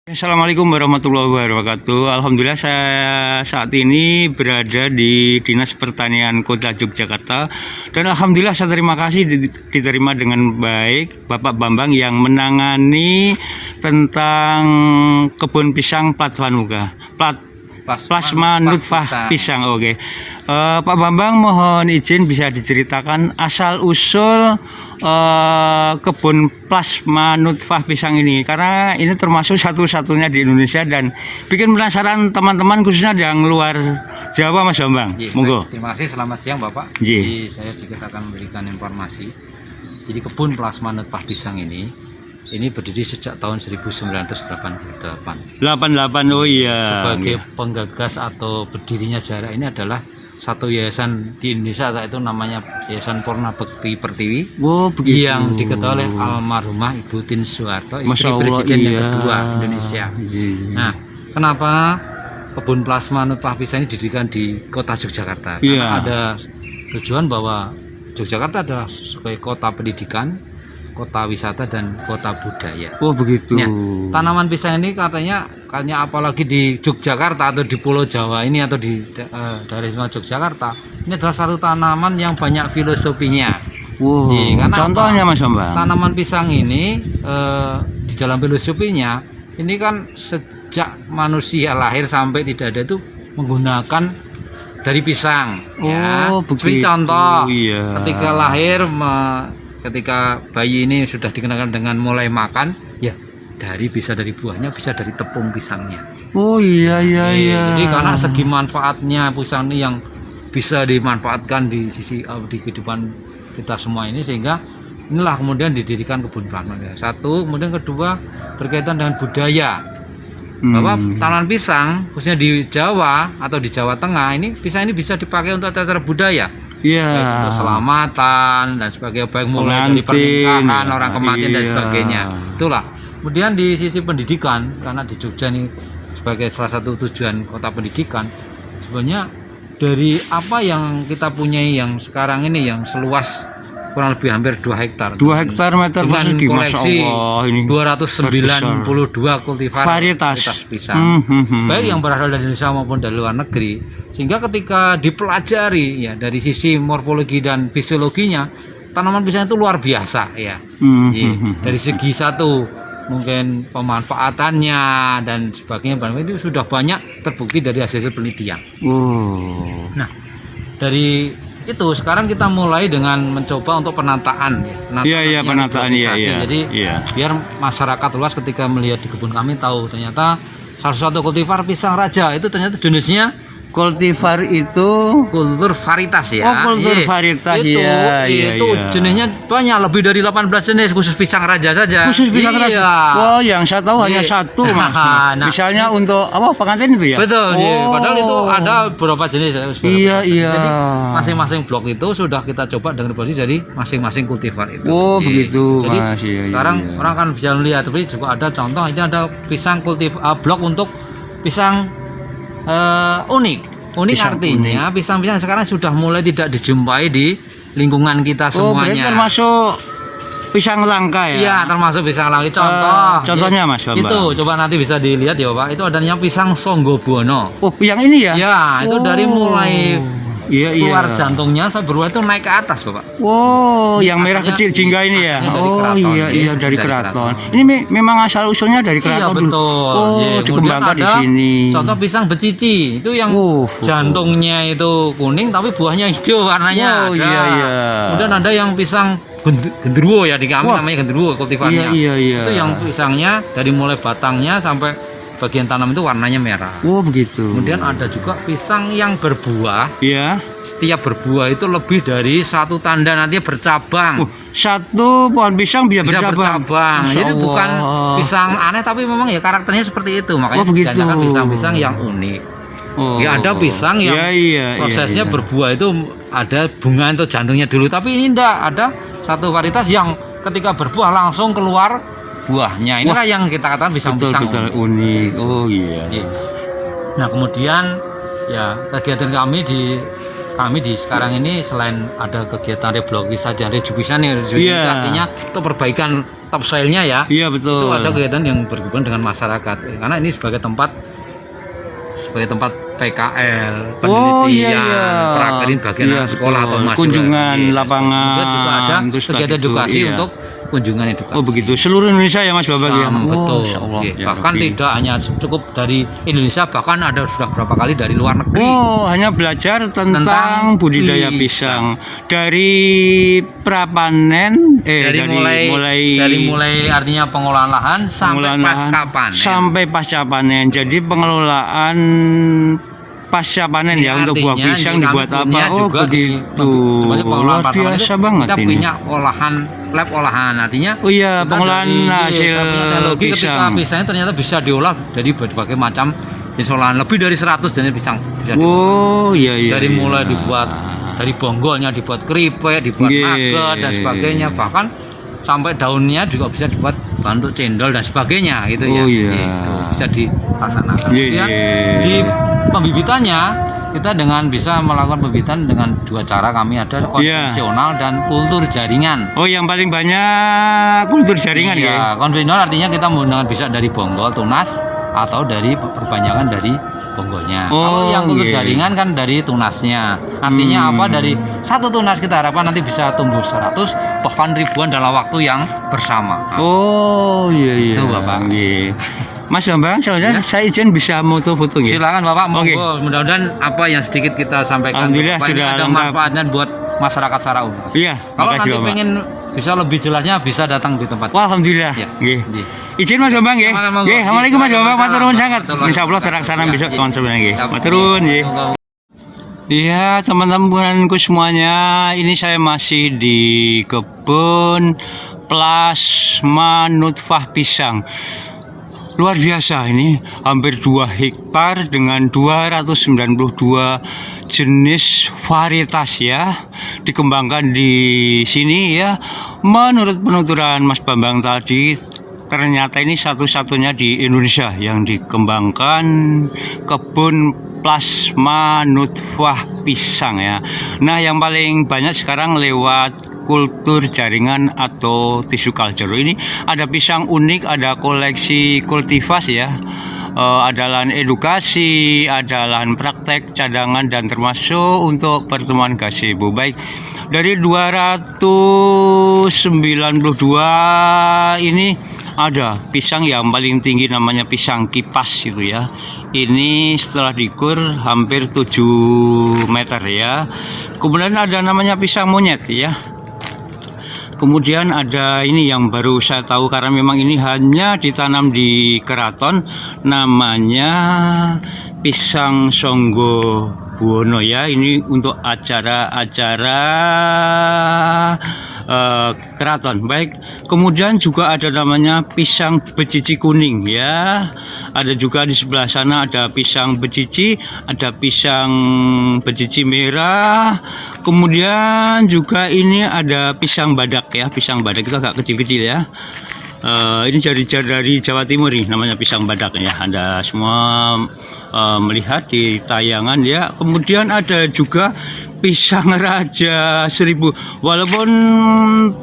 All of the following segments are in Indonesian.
Assalamualaikum warahmatullahi wabarakatuh. Alhamdulillah saya saat ini berada di Dinas Pertanian Kota Yogyakarta dan alhamdulillah saya terima kasih diterima dengan baik Bapak Bambang yang menangani tentang kebun pisang plasma nutfah pisang. Oke. Pak Bambang mohon izin bisa diceritakan asal usul kebun plasma nutfah pisang ini, karena ini termasuk satu-satunya di Indonesia dan bikin penasaran teman-teman khususnya yang luar Jawa, Mas Bambang. Monggo. Terima kasih, selamat siang Bapak. Jadi saya sedikit akan memberikan informasi. Jadi kebun plasma nutfah pisang ini berdiri sejak tahun 1988. 88, oh iya. Sebagai penggagas atau berdirinya sejarah ini adalah satu yayasan di Indonesia, yaitu namanya Yayasan Purna Bekti Pertiwi. Oh, begitu. Yang diketuai oleh almarhumah Ibu Tin Soeharto, istri Presiden yang kedua Indonesia. Nah, kenapa kebun plasma nutfah pisang ini didirikan di Kota Yogyakarta? Karena ada tujuan bahwa Yogyakarta adalah sebagai kota pendidikan, kota wisata dan kota budaya. Oh begitu. Ya, tanaman pisang ini katanya apalagi di Yogyakarta atau di Pulau Jawa ini atau di daerah istimewa Yogyakarta, ini adalah satu tanaman yang banyak filosofinya. Wow. Karena contohnya Mas Bambang, tanaman pisang ini di dalam filosofinya ini kan sejak manusia lahir sampai tidak ada itu menggunakan dari pisang. Seperti contoh, ketika lahir ketika bayi ini sudah dikenalkan dengan mulai makan, ya bisa dari buahnya, bisa dari tepung pisangnya. Oh iya. Jadi karena segi manfaatnya pisang ini yang bisa dimanfaatkan di sisi di kehidupan kita semua ini, sehingga inilah kemudian didirikan kebun plasma. Satu, kemudian kedua berkaitan dengan budaya. Bahwa tanaman pisang khususnya di Jawa atau di Jawa Tengah ini, pisang ini bisa dipakai untuk acara budaya. Baik keselamatan dan sebagainya, baik mulai dari pernikahan, orang kematian dan sebagainya. Itulah. Kemudian di sisi pendidikan, karena di Jogja ini sebagai salah satu tujuan kota pendidikan, sebenarnya dari apa yang kita punyai yang sekarang ini yang seluas kurang lebih hampir 2 hektar. 2 hektar meter dengan koleksi 292 kultivar varietas pisang. Baik yang berasal dari Indonesia maupun dari luar negeri. Sehingga ketika dipelajari ya dari sisi morfologi dan fisiologinya, tanaman pisang itu luar biasa ya. Dari segi satu mungkin pemanfaatannya dan sebagainya, itu sudah banyak terbukti dari hasil penelitian. Nah, dari itu sekarang kita mulai dengan mencoba untuk penataan. Penataan. Jadi biar masyarakat luas ketika melihat di kebun kami tahu ternyata salah satu kultivar pisang raja itu ternyata jenisnya kultivar itu kultur varietas ya. Oh, kultur varietas itu jenisnya banyak, lebih dari 18 jenis khusus pisang raja saja. Khusus pisang raja. Oh, yang saya tahu hanya satu, Mas. Misalnya untuk apa, pengantin itu ya? Betul, padahal itu ada beberapa jenis. Jadi masing-masing blok itu sudah kita coba dengan posisi dari masing-masing kultivar itu. Oh, begitu. Jadi sekarang orang kan bisa melihat, tapi juga ada contoh, ini ada pisang blok untuk pisang unik pisang artinya pisang-pisang sekarang sudah mulai tidak dijumpai di lingkungan kita semuanya. Termasuk pisang langka ya? Iya, termasuk pisang langka. Contohnya Mas Bambang, itu coba nanti bisa dilihat ya Pak, itu adanya pisang Songgobono. Oh, yang ini ya? Ya, itu dari mulai keluar jantungnya sampai beruang itu naik ke atas Bapak. Oh, yang merah kecil jingga ini ya? Oh dari keraton. Ini memang asal usulnya dari keraton. Iya betul. Oh, dikembangkan di sini. Contoh pisang becici itu yang jantungnya itu kuning tapi buahnya hijau warnanya. Oh iya. Kemudian ada yang pisang genderuwo ya, di kami namanya genderuwo kultivarnya. Itu yang pisangnya dari mulai batangnya sampai bagian tanam itu warnanya merah. Oh begitu. Kemudian ada juga pisang yang berbuah. Iya. Setiap berbuah itu lebih dari satu tanda nantinya bercabang. Satu pohon pisang bisa bercabang. Jadi bukan pisang aneh, tapi memang ya karakternya seperti itu. Makanya dinamakan pisang-pisang yang unik. Ada pisang yang prosesnya berbuah itu ada bunga atau jantungnya dulu, tapi ini enggak, ada satu varietas yang ketika berbuah langsung keluar buahnya. Inilah yang kita katakan pisang-pisang unik. Oh iya. Nah kemudian ya kegiatan kami di kami di sekarang ini selain ada kegiatan reblogisasi dan rejuvisan itu Iya. artinya untuk perbaikan topsoilnya ya. Iya betul. Itu ada kegiatan yang berhubungan dengan masyarakat karena ini sebagai tempat PKL, Oh, penelitian, iya, iya. prakerin bagian Iya, sekolah atau betul. mahasiswa. Kunjungan Iya. lapangan, Kemudian juga ada terus kegiatan tadi itu, edukasi iya. untuk kunjungan edukasi. Oh begitu, seluruh Indonesia ya Mas Babang ya? Sama, betul. Insya Allah. Iya. Ya, Bahkan Rabbi. tidak hanya cukup dari Indonesia, bahkan ada sudah berapa kali dari luar negeri. Oh, hanya belajar tentang budidaya pisang dari prapanen, dari mulai artinya pengolahan lahan sampai pengolahan lahan, pasca panen. sampai pasca panen. Jadi pengelolaan pasca panen Ini ya untuk buah artinya pisang kami dibuat punya apa? Oh juga begitu. sebagai pengolahan Luar pasca panen biasa itu banget kita ini. punya lab olahan artinya Oh iya, kita pengolahan dari- hasil kita punya teknologi ketika pisang. pisangnya ternyata bisa diolah jadi berbagai macam jenis olahan lebih dari 100 jenis pisang bisa diolah. Oh iya iya. Dari iya. mulai dibuat dari bonggolnya dibuat keripik, dibuat Iya. nugget dan sebagainya, bahkan sampai daunnya juga bisa dibuat bahan untuk cendol dan sebagainya gitu ya. Oh, iya. Gitu, bisa dilaksanakan. Iya, Kemudian iya. di pembibitannya kita dengan bisa melakukan pembibitan dengan dua cara, kami ada konvensional dan kultur jaringan. Oh yang paling banyak kultur jaringan ya? Iya, konvensional artinya kita menggunakan bisa dari bonggol tunas atau dari perbanyakan dari bonggolnya. Oh, Kalau yang kultur iya. jaringan kan dari tunasnya. Artinya apa? Dari satu tunas kita harapkan nanti bisa tumbuh 100 bahkan ribuan dalam waktu yang bersama. Oh iya iya. Itu, Bapak. Iya. Mas Bambang, selanjutnya Ya. saya izin bisa foto-foto ya. Silakan Bapak, Oke. monggo. Mudah-mudahan apa yang sedikit kita sampaikan Alhamdulillah Bapak ini sudah ada lengkap. manfaatnya buat masyarakat secara umum. Iya. Kalau makasih, nanti Bapak. pengen bisa lebih jelasnya bisa datang di tempat. Wah, alhamdulillah. Ya. Nggih. Nggih. Izin Mas Bambang nggih. Silakan, monggo. Nggih, Assalamualaikum Mas Bambang, matur nuwun sangat. Warahmatullahi Insyaallah wabarakatuh. terlaksana Ya, besok iya. konsepnya nggih. Ya, Matur nuwun nggih. monggo. Iya, teman-temanku semuanya, ini saya masih di kebun plasma nutfah pisang. Luar biasa ini, hampir 2 hektar dengan 292 jenis varietas ya, dikembangkan di sini ya. Menurut penuturan Mas Bambang tadi, ternyata ini satu-satunya di Indonesia yang dikembangkan kebun plasma nutfah pisang ya. Nah, yang paling banyak sekarang lewat kultur jaringan atau tissue culture. Ini ada pisang unik, ada koleksi kultivas ya. Ada lahan edukasi, ada lahan praktek, cadangan dan termasuk untuk pertemuan gazebo. Baik, dari 292 ini ada pisang yang paling tinggi namanya pisang kipas gitu ya. Ini setelah dikur hampir 7 meter ya. Kemudian ada namanya pisang monyet ya. Kemudian ada ini yang baru saya tahu karena memang ini hanya ditanam di keraton, namanya pisang Songgo Buwono ya. Ini untuk acara-acara keraton. Baik, kemudian juga ada namanya pisang becici kuning ya. Ada juga di sebelah sana ada pisang becici, ada pisang becici merah. Kemudian juga ini ada pisang badak ya. Pisang badak itu agak kecil-kecil ya. Ini dari Jawa Timur nih, namanya pisang badak ya. Anda semua melihat di tayangan ya. Kemudian ada juga pisang raja 1000, walaupun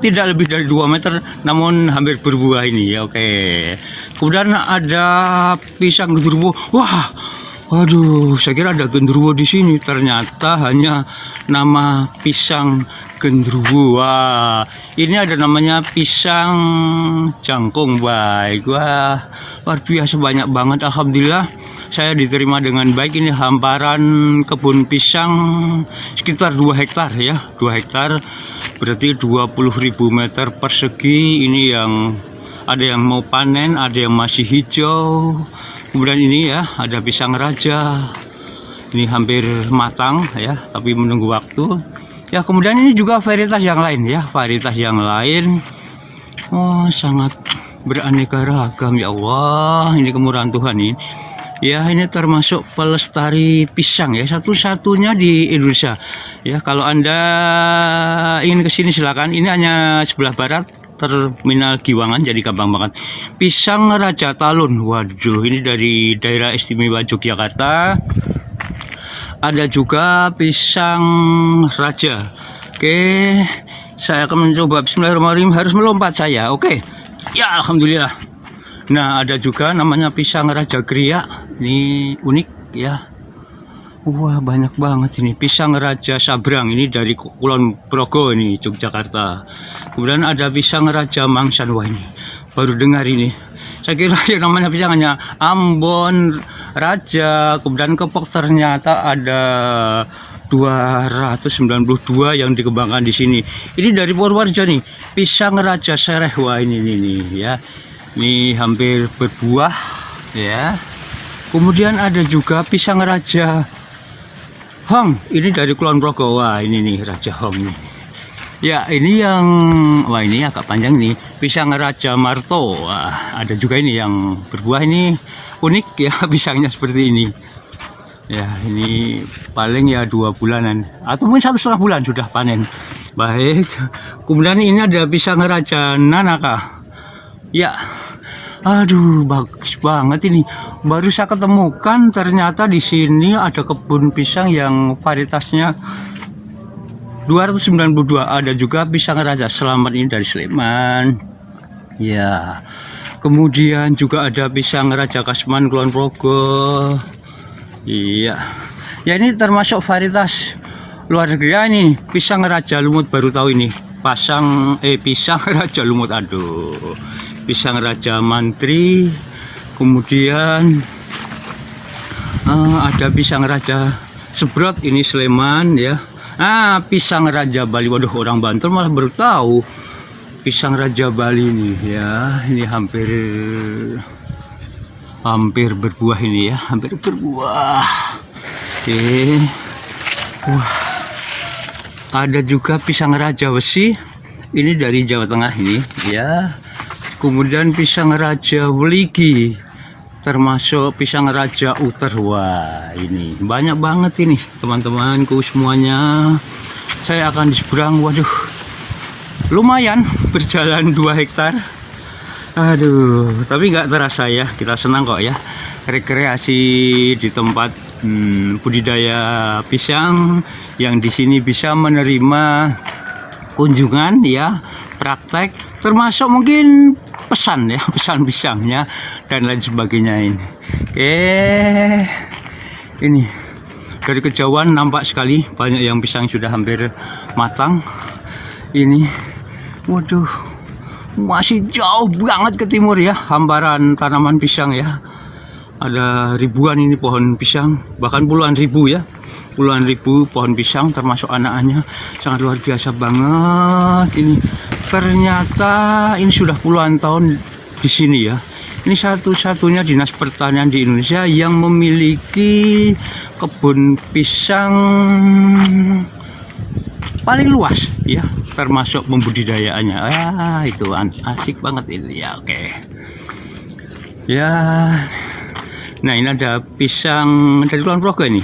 tidak lebih dari 2 meter namun hampir berbuah ini ya. Oke, kemudian ada pisang genderuwo. Wah, waduh, saya kira ada genderuwo di sini, ternyata hanya nama pisang genderuwo. Wah, ini ada namanya pisang jangkung. Baik, wah, luar biasa banyak banget. Alhamdulillah saya diterima dengan baik. Ini hamparan kebun pisang sekitar 2 hektar ya. 2 hektar berarti 20.000 meter persegi. Ini yang ada yang mau panen, ada yang masih hijau. Kemudian ini ya ada pisang raja. Ini hampir matang ya, tapi menunggu waktu. Ya, kemudian ini juga varietas yang lain ya, varietas yang lain. Oh, sangat beraneka ragam ya Allah. Ini kemurahan Tuhan ini. Ya, ini termasuk pelestari pisang ya, satu-satunya di Indonesia. Ya, kalau Anda ingin ke sini silakan. Ini hanya sebelah barat Terminal Giwangan, jadi gampang banget. Pisang Raja Talun. Waduh, ini dari daerah istimewa Yogyakarta. ada juga pisang raja. Oke, saya akan mencoba. Bismillahirrahmanirrahim. Harus melompat saya. Oke. Ya, alhamdulillah. Nah, ada juga namanya pisang raja kriya. Ini unik ya. Wah, banyak banget ini. Pisang raja sabrang ini dari Kulon Progo ini, Yogyakarta. Kemudian ada pisang raja mangsan. Wah, ini baru dengar ini. Saya kira yang namanya pisangnya Ambon Raja, kemudian kepok ternyata ada 292 yang dikembangkan di sini. Ini dari Purworejo nih, pisang raja sereh. Wah, ini ya. Ini hampir berbuah ya. Kemudian ada juga pisang raja Hong. Ini dari Kulon Progo. Wah, ini nih raja Hong nih. Ya, ini yang wah, ini agak panjang nih, pisang raja Marto. Wah, ada juga ini yang berbuah, ini unik ya, pisangnya seperti ini. Ya, ini paling ya 2 bulanan atau mungkin 1,5 bulan sudah panen. Baik. Kemudian ini ada pisang raja Nanaka. Ya. Aduh, bagus banget ini. Baru saya ketemukan ternyata di sini ada kebun pisang yang varietasnya 292. Ada juga pisang raja Selamat ini dari Sleman. Ya. Kemudian juga ada pisang raja Kasman Kulon Progo. Iya. Ya, ini termasuk varietas luar negeri ya, ini. Pisang raja Lumut baru tahu ini. Pisang raja Lumut. Aduh. Pisang raja Mantri. Kemudian ada pisang raja Sebrot ini Sleman ya. Pisang raja Bali. Waduh, orang Bantul malah baru tahu pisang raja Bali ini ya. Ini hampir berbuah ini ya, hampir berbuah. Oke. Wah. Ada juga pisang raja Wesi. Ini dari Jawa Tengah ini ya. Kemudian pisang raja Weligi, termasuk pisang raja Uter. Wah, ini banyak banget ini teman-temanku semuanya. Saya akan di seberang. Waduh, lumayan berjalan 2 hektar. Aduh, tapi nggak terasa ya, kita senang kok ya rekreasi di tempat budidaya pisang yang di sini bisa menerima kunjungan ya, praktek, termasuk mungkin pesan ya, pesan pisangnya dan lain sebagainya ini. Oke, ini dari kejauhan nampak sekali banyak yang pisang sudah hampir matang. Ini, waduh, masih jauh banget ke timur ya, hamparan tanaman pisang ya. Ada ribuan ini pohon pisang, bahkan puluhan ribu ya, puluhan ribu pohon pisang termasuk anak-anaknya. Sangat luar biasa banget ini. Ternyata ini sudah puluhan tahun di sini ya. Ini satu-satunya dinas pertanian di Indonesia yang memiliki kebun pisang paling luas ya, termasuk pembudidayaannya. Itu asik banget itu ya. Oke. Ya. Nah, ini ada pisang dari Kulon Progo ini.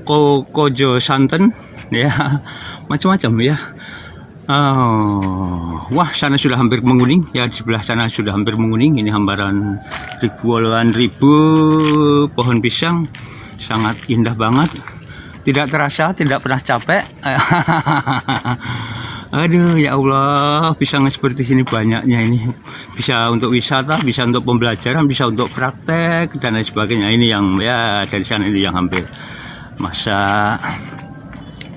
Kojo santen ya. Macam-macam ya. Wah, sana sudah hampir menguning ya, di sebelah sana sudah hampir menguning. Ini hamparan ribuan ribu pohon pisang, sangat indah banget, tidak terasa, tidak pernah capek. Aduh ya Allah, pisang seperti sini banyaknya ini, bisa untuk wisata, bisa untuk pembelajaran, bisa untuk praktek dan lain sebagainya. Ini yang ya dari sana ini yang hampir masa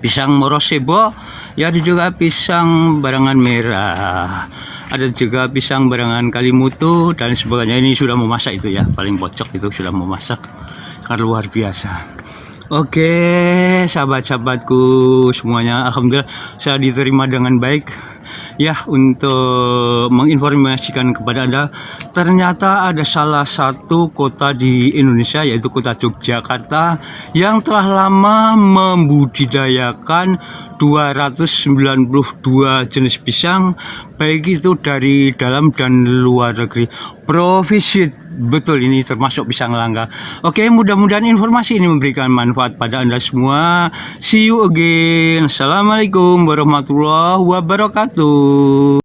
pisang Morosebo. Ya, ada juga pisang barangan merah, ada juga pisang barangan Kalimutu dan sebagainya. Ini sudah memasak itu ya, paling pojok itu sudah memasak, sangat luar biasa. Oke, sahabat-sahabatku semuanya, alhamdulillah saya diterima dengan baik ya untuk menginformasikan kepada Anda. Ternyata ada salah satu kota di Indonesia, yaitu kota Yogyakarta, yang telah lama membudidayakan 292 jenis pisang, baik itu dari dalam dan luar negeri. Profit betul, ini termasuk pisang langka. Oke, mudah-mudahan informasi ini memberikan manfaat pada Anda semua. See you again. Assalamualaikum warahmatullahi wabarakatuh.